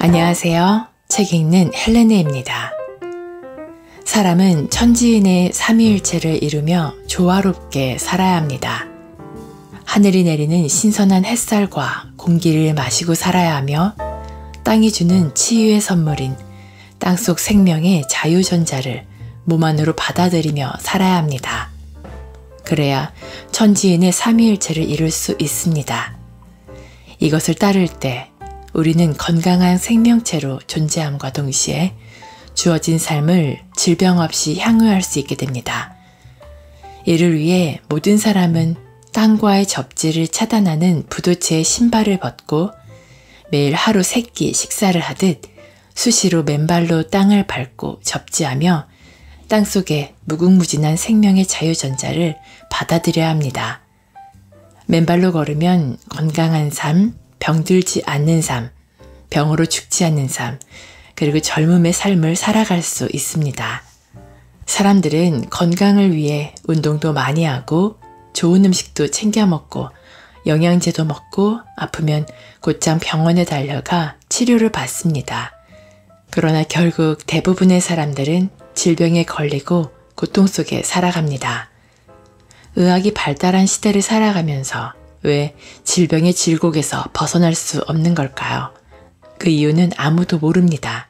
안녕하세요. 책 읽는 헬레네입니다. 사람은 천지인의 삼위일체를 이루며 조화롭게 살아야 합니다. 하늘이 내리는 신선한 햇살과 공기를 마시고 살아야 하며 땅이 주는 치유의 선물인 땅속 생명의 자유전자를 몸 안으로 받아들이며 살아야 합니다. 그래야 천지인의 삼위일체를 이룰 수 있습니다. 이것을 따를 때 우리는 건강한 생명체로 존재함과 동시에 주어진 삶을 질병 없이 향유할 수 있게 됩니다. 이를 위해 모든 사람은 땅과의 접지를 차단하는 부도체의 신발을 벗고 매일 하루 3끼 식사를 하듯 수시로 맨발로 땅을 밟고 접지하며 땅속에 무궁무진한 생명의 자유전자를 받아들여야 합니다. 맨발로 걸으면 건강한 삶, 병들지 않는 삶, 병으로 죽지 않는 삶, 그리고 젊음의 삶을 살아갈 수 있습니다. 사람들은 건강을 위해 운동도 많이 하고 좋은 음식도 챙겨 먹고 영양제도 먹고 아프면 곧장 병원에 달려가 치료를 받습니다. 그러나 결국 대부분의 사람들은 질병에 걸리고 고통 속에 살아갑니다. 의학이 발달한 시대를 살아가면서 왜 질병의 질곡에서 벗어날 수 없는 걸까요? 그 이유는 아무도 모릅니다.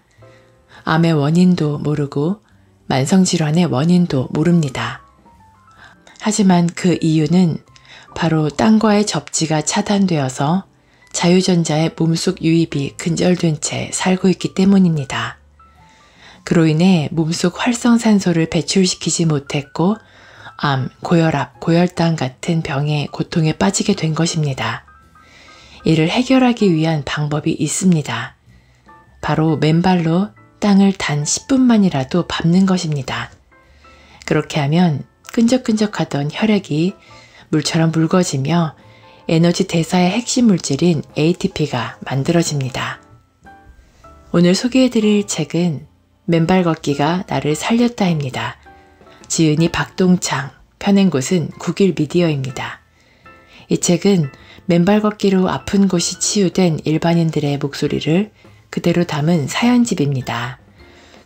암의 원인도 모르고 만성질환의 원인도 모릅니다. 하지만 그 이유는 바로 땅과의 접지가 차단되어서 자유전자의 몸속 유입이 근절된 채 살고 있기 때문입니다. 그로 인해 몸속 활성산소를 배출시키지 못했고 암, 고혈압, 고혈당 같은 병의 고통에 빠지게 된 것입니다. 이를 해결하기 위한 방법이 있습니다. 바로 맨발로 땅을 단 10분만이라도 밟는 것입니다. 그렇게 하면 끈적끈적하던 혈액이 물처럼 묽어지며 에너지 대사의 핵심 물질인 ATP가 만들어집니다. 오늘 소개해드릴 책은 맨발 걷기가 나를 살렸다입니다. 지은이 박동창, 펴낸 곳은 국일미디어입니다. 이 책은 맨발 걷기로 아픈 곳이 치유된 일반인들의 목소리를 그대로 담은 사연집입니다.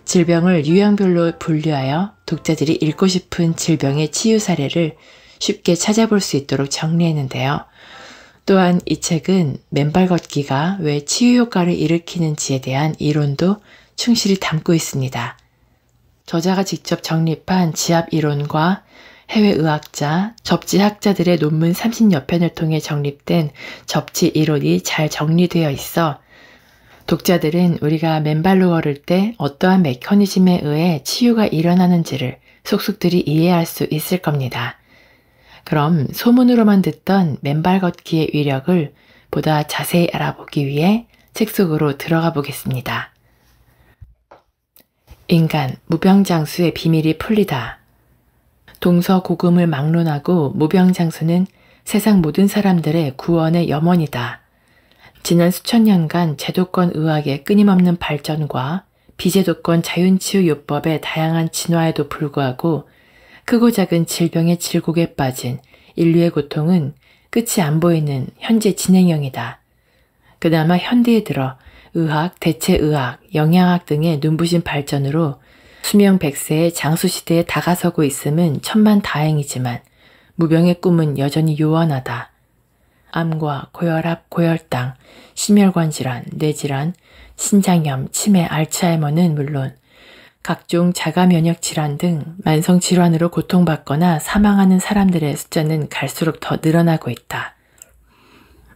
질병을 유형별로 분류하여 독자들이 읽고 싶은 질병의 치유 사례를 쉽게 찾아볼 수 있도록 정리했는데요. 또한 이 책은 맨발 걷기가 왜 치유 효과를 일으키는지에 대한 이론도 충실히 담고 있습니다. 저자가 직접 정립한 지압 이론과 해외 의학자, 접지학자들의 논문 30여 편을 통해 정립된 접지 이론이 잘 정리되어 있어 독자들은 우리가 맨발로 걸을 때 어떠한 메커니즘에 의해 치유가 일어나는지를 속속들이 이해할 수 있을 겁니다. 그럼 소문으로만 듣던 맨발 걷기의 위력을 보다 자세히 알아보기 위해 책 속으로 들어가 보겠습니다. 인간, 무병장수의 비밀이 풀리다. 동서고금을 막론하고 무병장수는 세상 모든 사람들의 구원의 염원이다. 지난 수천 년간 제도권 의학의 끊임없는 발전과 비제도권 자윤치유요법의 다양한 진화에도 불구하고 크고 작은 질병의 질곡에 빠진 인류의 고통은 끝이 안 보이는 현재 진행형이다. 그나마 현대에 들어 의학, 대체의학, 영양학 등의 눈부신 발전으로 수명 100세의 장수시대에 다가서고 있음은 천만다행이지만 무병의 꿈은 여전히 요원하다. 암과 고혈압, 고혈당, 심혈관 질환, 뇌질환, 신장염, 치매, 알츠하이머는 물론 각종 자가면역 질환 등 만성 질환으로 고통받거나 사망하는 사람들의 숫자는 갈수록 더 늘어나고 있다.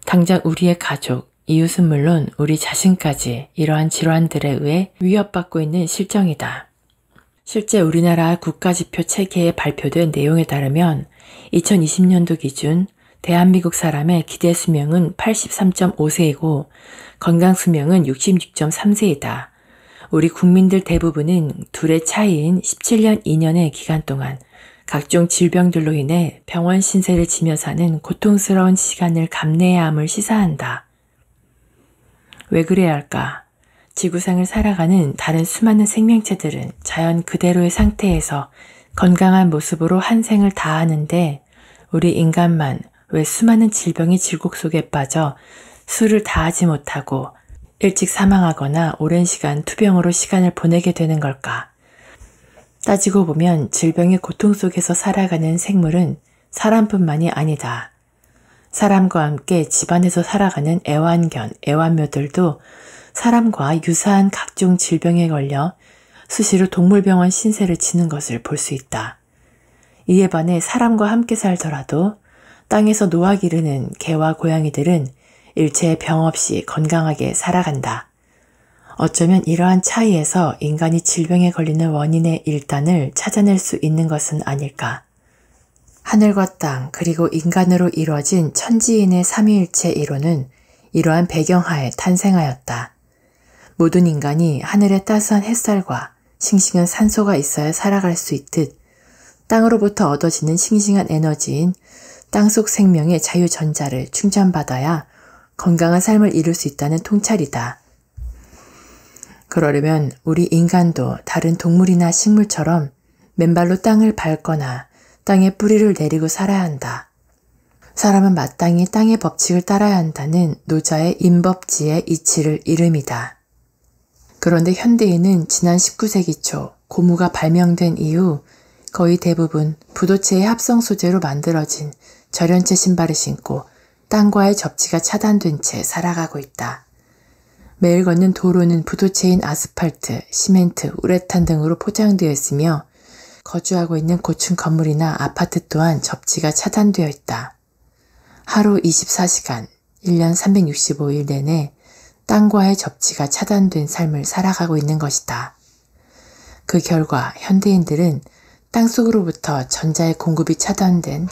당장 우리의 가족, 이웃은 물론 우리 자신까지 이러한 질환들에 의해 위협받고 있는 실정이다. 실제 우리나라 국가지표 체계에 발표된 내용에 따르면 2020년도 기준 대한민국 사람의 기대 수명은 83.5세이고 건강 수명은 66.3세이다. 우리 국민들 대부분은 둘의 차이인 17년 2년의 기간 동안 각종 질병들로 인해 병원 신세를 지며 사는 고통스러운 시간을 감내해야 함을 시사한다. 왜 그래야 할까? 지구상을 살아가는 다른 수많은 생명체들은 자연 그대로의 상태에서 건강한 모습으로 한 생을 다하는데 우리 인간만 왜 수많은 질병의 질곡 속에 빠져 수를 다하지 못하고 일찍 사망하거나 오랜 시간 투병으로 시간을 보내게 되는 걸까? 따지고 보면 질병의 고통 속에서 살아가는 생물은 사람뿐만이 아니다. 사람과 함께 집안에서 살아가는 애완견, 애완묘들도 사람과 유사한 각종 질병에 걸려 수시로 동물병원 신세를 지는 것을 볼 수 있다. 이에 반해 사람과 함께 살더라도 땅에서 노아 기르는 개와 고양이들은 일체의 병 없이 건강하게 살아간다. 어쩌면 이러한 차이에서 인간이 질병에 걸리는 원인의 일단을 찾아낼 수 있는 것은 아닐까. 하늘과 땅 그리고 인간으로 이루어진 천지인의 삼위일체 이론은 이러한 배경하에 탄생하였다. 모든 인간이 하늘의 따스한 햇살과 싱싱한 산소가 있어야 살아갈 수 있듯 땅으로부터 얻어지는 싱싱한 에너지인 땅속 생명의 자유전자를 충전받아야 건강한 삶을 이룰 수 있다는 통찰이다. 그러려면 우리 인간도 다른 동물이나 식물처럼 맨발로 땅을 밟거나 땅에 뿌리를 내리고 살아야 한다. 사람은 마땅히 땅의 법칙을 따라야 한다는 노자의 인법지의 이치를 이름이다. 그런데 현대인은 지난 19세기 초 고무가 발명된 이후 거의 대부분 부도체의 합성 소재로 만들어진 절연체 신발을 신고 땅과의 접지가 차단된 채 살아가고 있다. 매일 걷는 도로는 부도체인 아스팔트, 시멘트, 우레탄 등으로 포장되어 있으며 거주하고 있는 고층 건물이나 아파트 또한 접지가 차단되어 있다. 하루 24시간, 1년 365일 내내 땅과의 접지가 차단된 삶을 살아가고 있는 것이다. 그 결과 현대인들은 땅속으로부터 전자의 공급이 차단된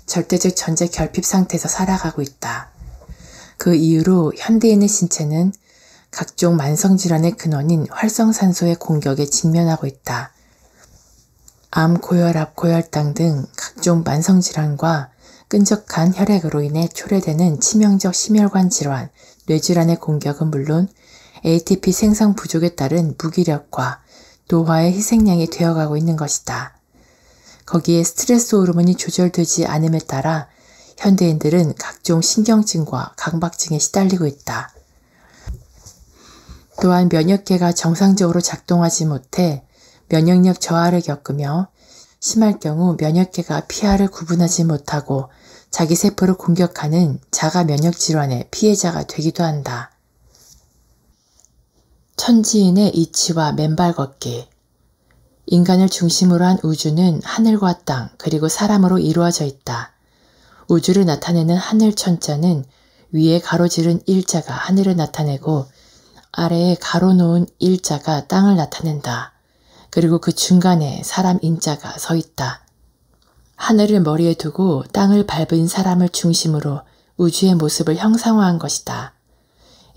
절대적 전자 결핍 상태에서 살아가고 있다. 그 이유로 현대인의 신체는 각종 만성질환의 근원인 활성산소의 공격에 직면하고 있다. 암, 고혈압, 고혈당 등 각종 만성질환과 끈적한 혈액으로 인해 초래되는 치명적 심혈관 질환, 뇌질환의 공격은 물론 ATP 생성 부족에 따른 무기력과 노화의 희생양이 되어가고 있는 것이다. 거기에 스트레스 호르몬이 조절되지 않음에 따라 현대인들은 각종 신경증과 강박증에 시달리고 있다. 또한 면역계가 정상적으로 작동하지 못해 면역력 저하를 겪으며 심할 경우 면역계가 피하를 구분하지 못하고 자기 세포를 공격하는 자가 면역 질환의 피해자가 되기도 한다. 천지인의 이치와 맨발 걷기. 인간을 중심으로 한 우주는 하늘과 땅 그리고 사람으로 이루어져 있다. 우주를 나타내는 하늘 천자는 위에 가로지른 일자가 하늘을 나타내고 아래에 가로놓은 일자가 땅을 나타낸다. 그리고 그 중간에 사람 인자가 서 있다. 하늘을 머리에 두고 땅을 밟은 사람을 중심으로 우주의 모습을 형상화한 것이다.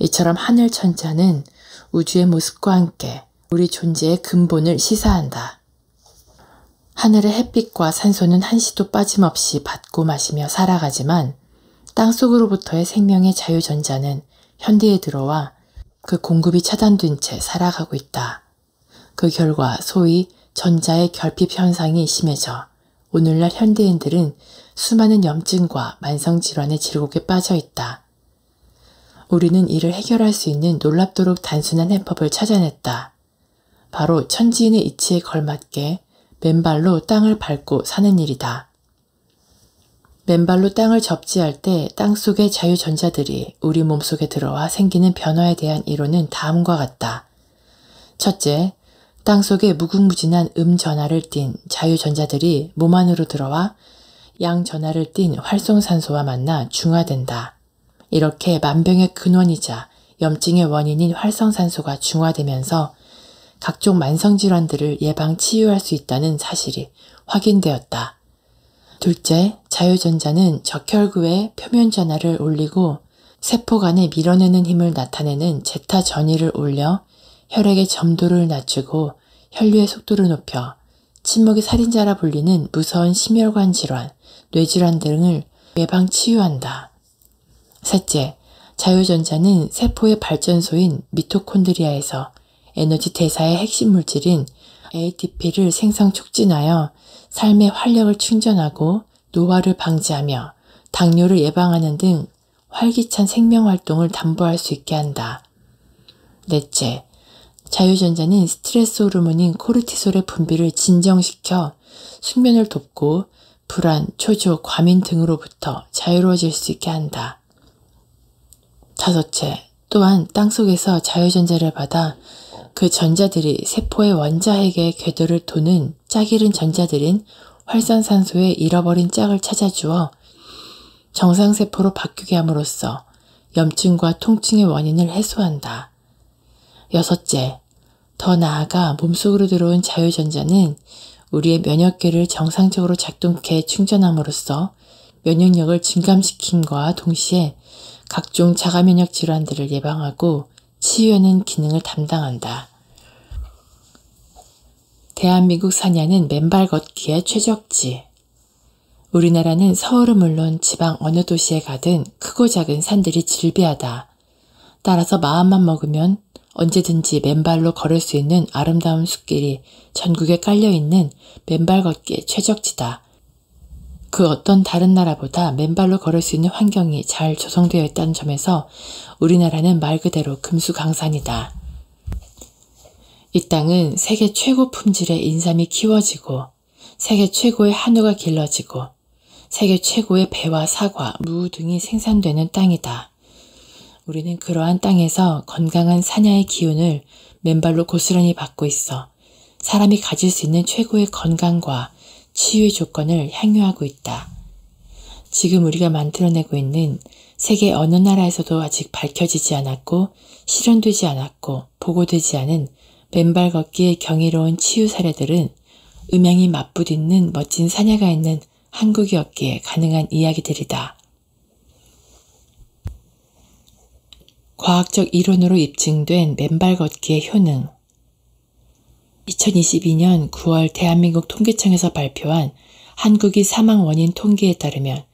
이처럼 하늘 천자는 우주의 모습과 함께 우리 존재의 근본을 시사한다. 하늘의 햇빛과 산소는 한시도 빠짐없이 받고 마시며 살아가지만 땅속으로부터의 생명의 자유전자는 현대에 들어와 그 공급이 차단된 채 살아가고 있다. 그 결과 소위 전자의 결핍 현상이 심해져 오늘날 현대인들은 수많은 염증과 만성질환의 질곡에 빠져 있다. 우리는 이를 해결할 수 있는 놀랍도록 단순한 해법을 찾아냈다. 바로 천지인의 이치에 걸맞게 맨발로 땅을 밟고 사는 일이다. 맨발로 땅을 접지할 때 땅속의 자유전자들이 우리 몸속에 들어와 생기는 변화에 대한 이론은 다음과 같다. 첫째, 땅속에 무궁무진한 음전하를 띤 자유전자들이 몸 안으로 들어와 양전하를 띤 활성산소와 만나 중화된다. 이렇게 만병의 근원이자 염증의 원인인 활성산소가 중화되면서 각종 만성질환들을 예방 치유할 수 있다는 사실이 확인되었다. 둘째, 자유전자는 적혈구의 표면전하를 올리고 세포 간에 밀어내는 힘을 나타내는 제타 전위를 올려 혈액의 점도를 낮추고 혈류의 속도를 높여 침묵의 살인자라 불리는 무서운 심혈관 질환, 뇌질환 등을 예방 치유한다. 셋째, 자유전자는 세포의 발전소인 미토콘드리아에서 에너지 대사의 핵심 물질인 ATP를 생성 촉진하여 삶의 활력을 충전하고 노화를 방지하며 당뇨를 예방하는 등 활기찬 생명활동을 담보할 수 있게 한다. 넷째, 자유전자는 스트레스 호르몬인 코르티솔의 분비를 진정시켜 숙면을 돕고 불안, 초조, 과민 등으로부터 자유로워질 수 있게 한다. 다섯째, 또한 땅속에서 자유전자를 받아 그 전자들이 세포의 원자핵의 궤도를 도는 짝이른 전자들인 활성산소의 잃어버린 짝을 찾아주어 정상세포로 바뀌게 함으로써 염증과 통증의 원인을 해소한다. 여섯째, 더 나아가 몸속으로 들어온 자유전자는 우리의 면역계를 정상적으로 작동케 충전함으로써 면역력을 증감시킴과 동시에 각종 자가면역 질환들을 예방하고 치유하는 기능을 담당한다. 대한민국 산야는 맨발 걷기의 최적지. 우리나라는 서울은 물론 지방 어느 도시에 가든 크고 작은 산들이 질비하다. 따라서 마음만 먹으면 언제든지 맨발로 걸을 수 있는 아름다운 숲길이 전국에 깔려있는 맨발 걷기의 최적지다. 그 어떤 다른 나라보다 맨발로 걸을 수 있는 환경이 잘 조성되어 있다는 점에서 우리나라는 말 그대로 금수강산이다. 이 땅은 세계 최고 품질의 인삼이 키워지고 세계 최고의 한우가 길러지고 세계 최고의 배와 사과, 무 등이 생산되는 땅이다. 우리는 그러한 땅에서 건강한 산야의 기운을 맨발로 고스란히 받고 있어 사람이 가질 수 있는 최고의 건강과 치유의 조건을 향유하고 있다. 지금 우리가 만들어내고 있는 세계 어느 나라에서도 아직 밝혀지지 않았고 실현되지 않았고 보고되지 않은 맨발 걷기의 경이로운 치유 사례들은 음양이 맞붙있는 멋진 산야가 있는 한국이었기에 가능한 이야기들이다. 과학적 이론으로 입증된 맨발 걷기의 효능. 2022년 9월 대한민국 통계청에서 발표한 한국인 사망 원인 통계에 따르면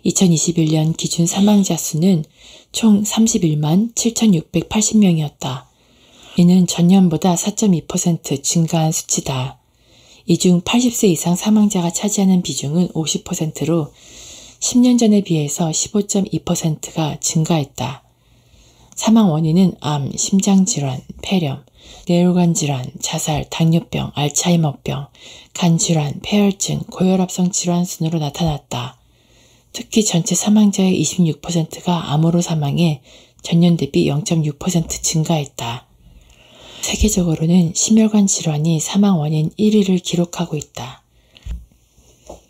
2021년 기준 사망자 수는 총 31만 7,680명이었다. 이는 전년보다 4.2% 증가한 수치다. 이 중 80세 이상 사망자가 차지하는 비중은 50%로 10년 전에 비해서 15.2%가 증가했다. 사망 원인은 암, 심장질환, 폐렴, 뇌혈관 질환, 자살, 당뇨병, 알츠하이머병, 간질환, 폐혈증, 고혈압성 질환 순으로 나타났다. 특히 전체 사망자의 26%가 암으로 사망해 전년 대비 0.6% 증가했다. 세계적으로는 심혈관 질환이 사망 원인 1위를 기록하고 있다.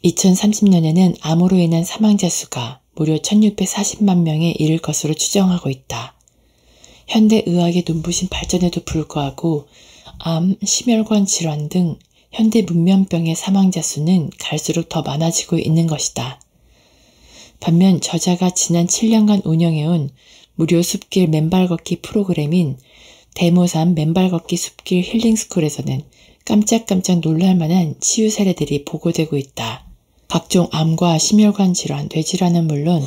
2030년에는 암으로 인한 사망자 수가 무려 1640만 명에 이를 것으로 추정하고 있다. 현대 의학의 눈부신 발전에도 불구하고 암, 심혈관 질환 등 현대 문명병의 사망자 수는 갈수록 더 많아지고 있는 것이다. 반면 저자가 지난 7년간 운영해온 무료 숲길 맨발 걷기 프로그램인 대모산 맨발 걷기 숲길 힐링스쿨에서는 깜짝깜짝 놀랄만한 치유 사례들이 보고되고 있다. 각종 암과 심혈관 질환, 뇌질환은 물론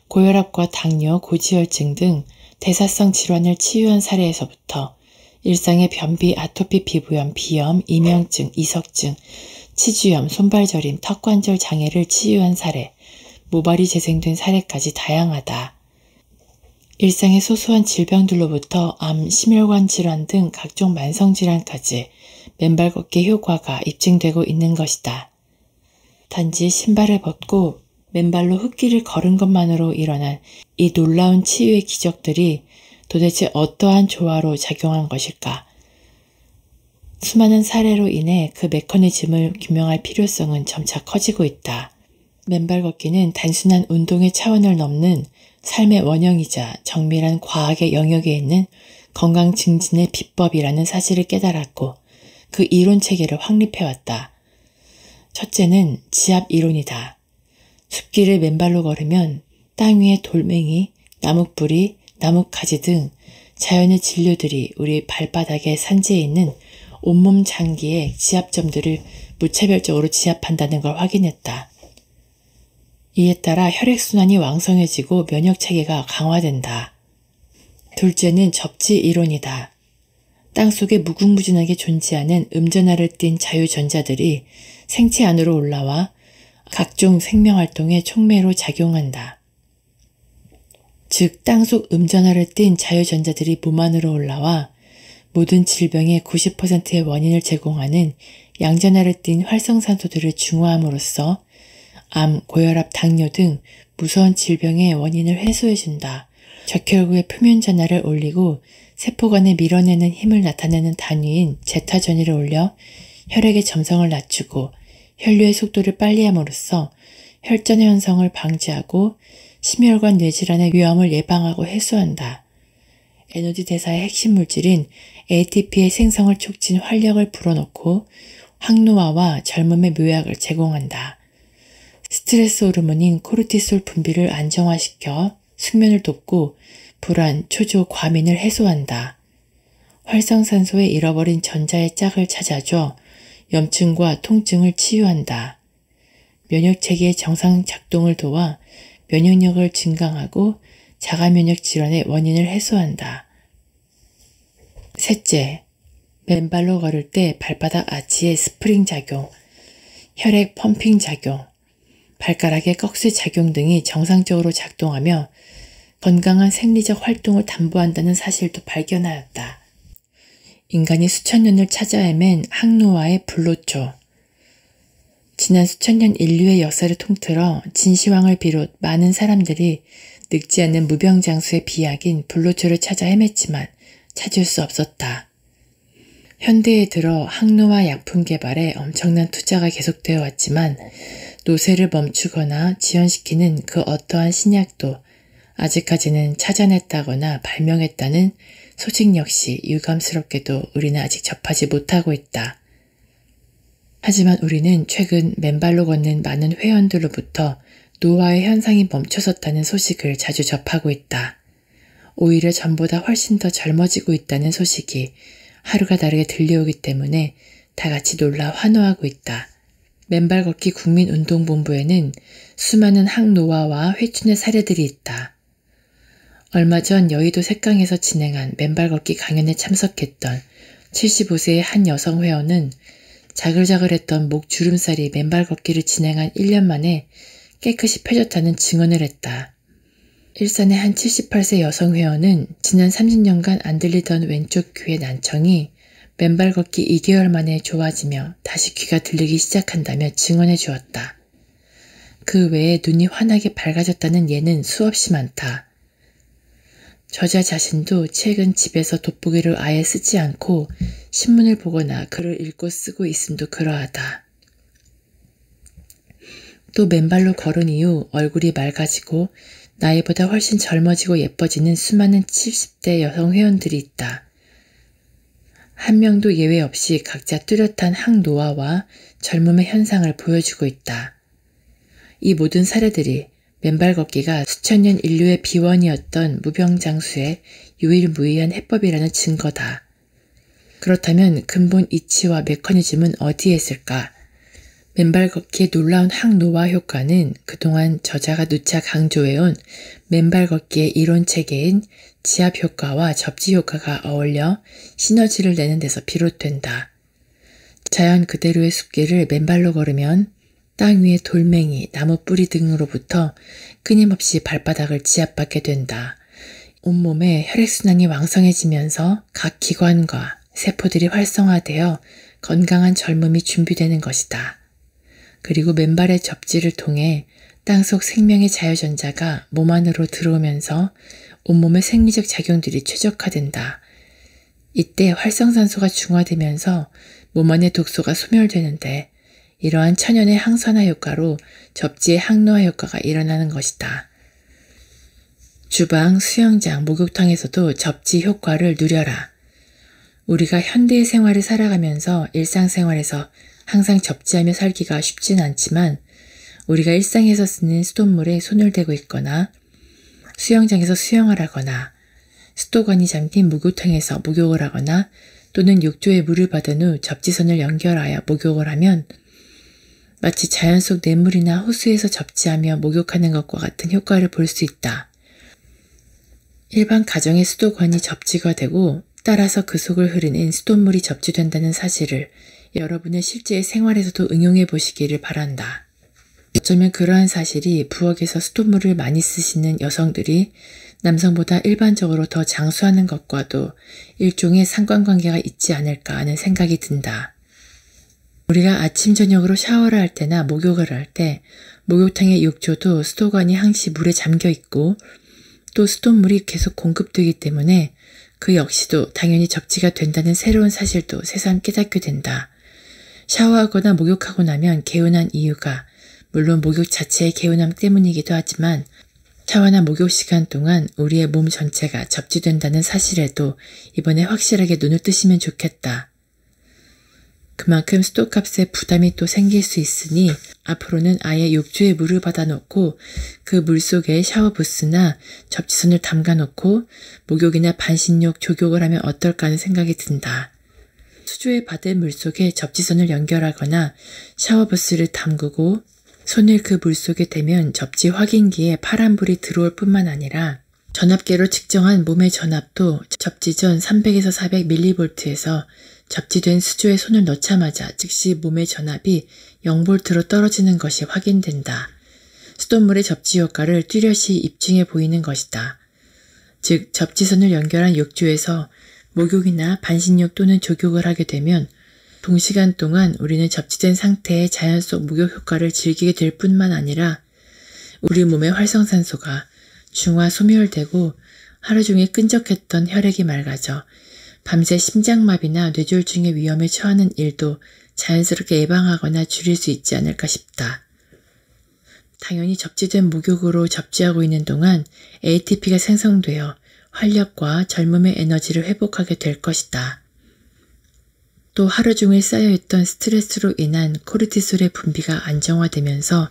고혈압과 당뇨, 고지혈증 등 대사성 질환을 치유한 사례에서부터 일상의 변비, 아토피 피부염, 비염, 이명증, 이석증, 치주염, 손발저림, 턱관절 장애를 치유한 사례, 모발이 재생된 사례까지 다양하다. 일상의 소소한 질병들로부터 암, 심혈관 질환 등 각종 만성질환까지 맨발 걷기 효과가 입증되고 있는 것이다. 단지 신발을 벗고 맨발로 흙길을 걸은 것만으로 일어난 이 놀라운 치유의 기적들이 도대체 어떠한 조화로 작용한 것일까? 수많은 사례로 인해 그 메커니즘을 규명할 필요성은 점차 커지고 있다. 맨발 걷기는 단순한 운동의 차원을 넘는 삶의 원형이자 정밀한 과학의 영역에 있는 건강 증진의 비법이라는 사실을 깨달았고 그 이론 체계를 확립해왔다. 첫째는 지압 이론이다. 숲길을 맨발로 걸으면 땅 위의 돌멩이, 나뭇뿌리, 나뭇가지 등 자연의 진료들이 우리 발바닥에 산재해 있는 온몸 장기의 지압점들을 무차별적으로 지압한다는 걸 확인했다. 이에 따라 혈액순환이 왕성해지고 면역체계가 강화된다. 둘째는 접지 이론이다. 땅속에 무궁무진하게 존재하는 음전하를 띤 자유전자들이 생체 안으로 올라와 각종 생명활동에 촉매로 작용한다. 즉 땅속 음전하를 띤 자유전자들이 몸 안으로 올라와 모든 질병의 90%의 원인을 제공하는 양전하를 띤 활성산소들을 중화함으로써 암, 고혈압, 당뇨 등 무서운 질병의 원인을 해소해준다. 적혈구의 표면 전하를 올리고 세포간에 밀어내는 힘을 나타내는 단위인 제타 전위를 올려 혈액의 점성을 낮추고 혈류의 속도를 빨리 함으로써 혈전 현상을 방지하고 심혈관 뇌질환의 위험을 예방하고 해소한다. 에너지 대사의 핵심 물질인 ATP의 생성을 촉진 활력을 불어넣고 항노화와 젊음의 묘약을 제공한다. 스트레스 호르몬인 코르티솔 분비를 안정화시켜 숙면을 돕고 불안, 초조, 과민을 해소한다. 활성산소에 잃어버린 전자의 짝을 찾아줘 염증과 통증을 치유한다. 면역체계의 정상 작동을 도와 면역력을 증강하고 자가면역 질환의 원인을 해소한다. 셋째, 맨발로 걸을 때 발바닥 아치의 스프링 작용, 혈액 펌핑 작용, 발가락의 꺽쇠 작용 등이 정상적으로 작동하며 건강한 생리적 활동을 담보한다는 사실도 발견하였다. 인간이 수천 년을 찾아 헤맨 항노화의 불로초. 지난 수천 년 인류의 역사를 통틀어 진시황을 비롯 많은 사람들이 늙지 않는 무병장수의 비약인 불로초를 찾아 헤맸지만 찾을 수 없었다. 현대에 들어 항노화 약품 개발에 엄청난 투자가 계속되어 왔지만 노쇠를 멈추거나 지연시키는 그 어떠한 신약도 아직까지는 찾아냈다거나 발명했다는 소식 역시 유감스럽게도 우리는 아직 접하지 못하고 있다. 하지만 우리는 최근 맨발로 걷는 많은 회원들로부터 노화의 현상이 멈춰섰다는 소식을 자주 접하고 있다. 오히려 전보다 훨씬 더 젊어지고 있다는 소식이 하루가 다르게 들려오기 때문에 다 같이 놀라 환호하고 있다. 맨발 걷기 국민운동본부에는 수많은 항노화와 회춘의 사례들이 있다. 얼마 전 여의도 색강에서 진행한 맨발 걷기 강연에 참석했던 75세의 한 여성 회원은 자글자글했던 목 주름살이 맨발 걷기를 진행한 1년 만에 깨끗이 펴졌다는 증언을 했다. 일산의 한 78세 여성 회원은 지난 30년간 안 들리던 왼쪽 귀의 난청이 맨발 걷기 2개월 만에 좋아지며 다시 귀가 들리기 시작한다며 증언해 주었다. 그 외에 눈이 환하게 밝아졌다는 예는 수없이 많다. 저자 자신도 최근 집에서 돋보기를 아예 쓰지 않고 신문을 보거나 글을 읽고 쓰고 있음도 그러하다. 또 맨발로 걸은 이후 얼굴이 맑아지고 나이보다 훨씬 젊어지고 예뻐지는 수많은 70대 여성 회원들이 있다. 한 명도 예외 없이 각자 뚜렷한 항노화와 젊음의 현상을 보여주고 있다. 이 모든 사례들이 맨발 걷기가 수천 년 인류의 비원이었던 무병장수의 유일무이한 해법이라는 증거다. 그렇다면 근본 이치와 메커니즘은 어디에 있을까? 맨발 걷기의 놀라운 항노화 효과는 그동안 저자가 누차 강조해온 맨발 걷기의 이론 체계인 지압 효과와 접지 효과가 어울려 시너지를 내는 데서 비롯된다. 자연 그대로의 숲길을 맨발로 걸으면 땅 위의 돌멩이, 나무 뿌리 등으로부터 끊임없이 발바닥을 지압받게 된다. 온몸에 혈액순환이 왕성해지면서 각 기관과 세포들이 활성화되어 건강한 젊음이 준비되는 것이다. 그리고 맨발의 접지를 통해 땅속 생명의 자유전자가 몸 안으로 들어오면서 온몸의 생리적 작용들이 최적화된다. 이때 활성산소가 중화되면서 몸 안의 독소가 소멸되는데 이러한 천연의 항산화 효과로 접지의 항노화 효과가 일어나는 것이다. 주방, 수영장, 목욕탕에서도 접지 효과를 누려라. 우리가 현대의 생활을 살아가면서 일상생활에서 항상 접지하며 살기가 쉽진 않지만 우리가 일상에서 쓰는 수돗물에 손을 대고 있거나 수영장에서 수영을 하거나 수도관이 잠긴 목욕탕에서 목욕을 하거나 또는 욕조에 물을 받은 후 접지선을 연결하여 목욕을 하면 마치 자연 속 냇물이나 호수에서 접지하며 목욕하는 것과 같은 효과를 볼 수 있다. 일반 가정의 수도관이 접지가 되고 따라서 그 속을 흐르는 수돗물이 접지된다는 사실을 여러분의 실제 생활에서도 응용해 보시기를 바란다. 어쩌면 그러한 사실이 부엌에서 수돗물을 많이 쓰시는 여성들이 남성보다 일반적으로 더 장수하는 것과도 일종의 상관관계가 있지 않을까 하는 생각이 든다. 우리가 아침 저녁으로 샤워를 할 때나 목욕을 할 때 목욕탕의 욕조도 수도관이 항시 물에 잠겨 있고 또 수돗물이 계속 공급되기 때문에 그 역시도 당연히 접지가 된다는 새로운 사실도 새삼 깨닫게 된다. 샤워하거나 목욕하고 나면 개운한 이유가 물론 목욕 자체의 개운함 때문이기도 하지만 샤워나 목욕 시간 동안 우리의 몸 전체가 접지된다는 사실에도 이번에 확실하게 눈을 뜨시면 좋겠다. 그만큼 수도값에 부담이 또 생길 수 있으니 앞으로는 아예 욕조에 물을 받아놓고 그 물 속에 샤워 부스나 접지선을 담가놓고 목욕이나 반신욕, 조욕을 하면 어떨까 하는 생각이 든다. 수조에 받은 물 속에 접지선을 연결하거나 샤워 부스를 담그고 손을 그 물 속에 대면 접지 확인기에 파란불이 들어올 뿐만 아니라 전압계로 측정한 몸의 전압도 접지 전 300에서 400mV에서 접지된 수조에 손을 넣자마자 즉시 몸의 전압이 0V로 떨어지는 것이 확인된다. 수돗물의 접지 효과를 뚜렷이 입증해 보이는 것이다. 즉 접지선을 연결한 욕조에서 목욕이나 반신욕 또는 조욕을 하게 되면 동시간 동안 우리는 접지된 상태의 자연 속 목욕 효과를 즐기게 될 뿐만 아니라 우리 몸의 활성산소가 중화 소멸되고 하루 종일 끈적했던 혈액이 맑아져 밤새 심장마비나 뇌졸중의 위험에 처하는 일도 자연스럽게 예방하거나 줄일 수 있지 않을까 싶다. 당연히 접지된 목욕으로 접지하고 있는 동안 ATP가 생성되어 활력과 젊음의 에너지를 회복하게 될 것이다. 또 하루 종일 쌓여있던 스트레스로 인한 코르티솔의 분비가 안정화되면서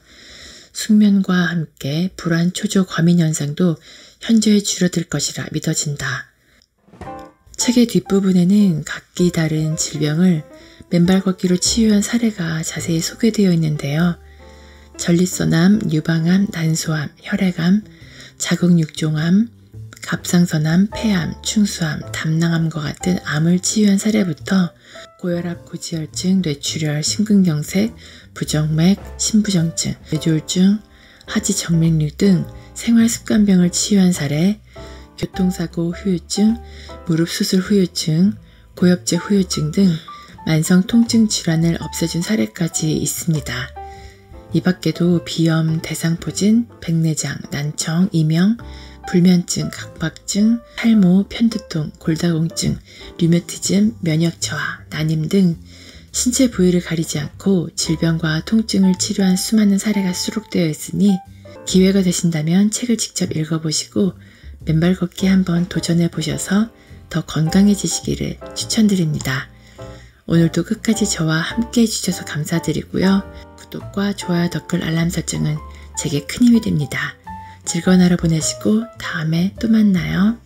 숙면과 함께 불안, 초조, 과민 현상도 현저히 줄어들 것이라 믿어진다. 책의 뒷부분에는 각기 다른 질병을 맨발 걷기로 치유한 사례가 자세히 소개되어 있는데요. 전립선암, 유방암, 난소암, 혈액암, 자궁육종암, 갑상선암, 폐암, 충수암, 담낭암과 같은 암을 치유한 사례부터 고혈압, 고지혈증, 뇌출혈, 심근경색, 부정맥, 심부정증, 뇌졸중, 하지정맥류 등 생활습관병을 치유한 사례, 교통사고 후유증, 무릎수술 후유증, 고엽제 후유증 등 만성 통증 질환을 없애준 사례까지 있습니다. 이 밖에도 비염, 대상포진, 백내장, 난청, 이명, 불면증, 각박증, 탈모, 편두통, 골다공증, 류마티즘, 면역저하, 난임 등 신체 부위를 가리지 않고 질병과 통증을 치료한 수많은 사례가 수록되어 있으니 기회가 되신다면 책을 직접 읽어보시고 맨발 걷기 한번 도전해 보셔서 더 건강해지시기를 추천드립니다. 오늘도 끝까지 저와 함께 해주셔서 감사드리고요. 구독과 좋아요, 댓글, 알람 설정은 제게 큰 힘이 됩니다. 즐거운 하루 보내시고 다음에 또 만나요.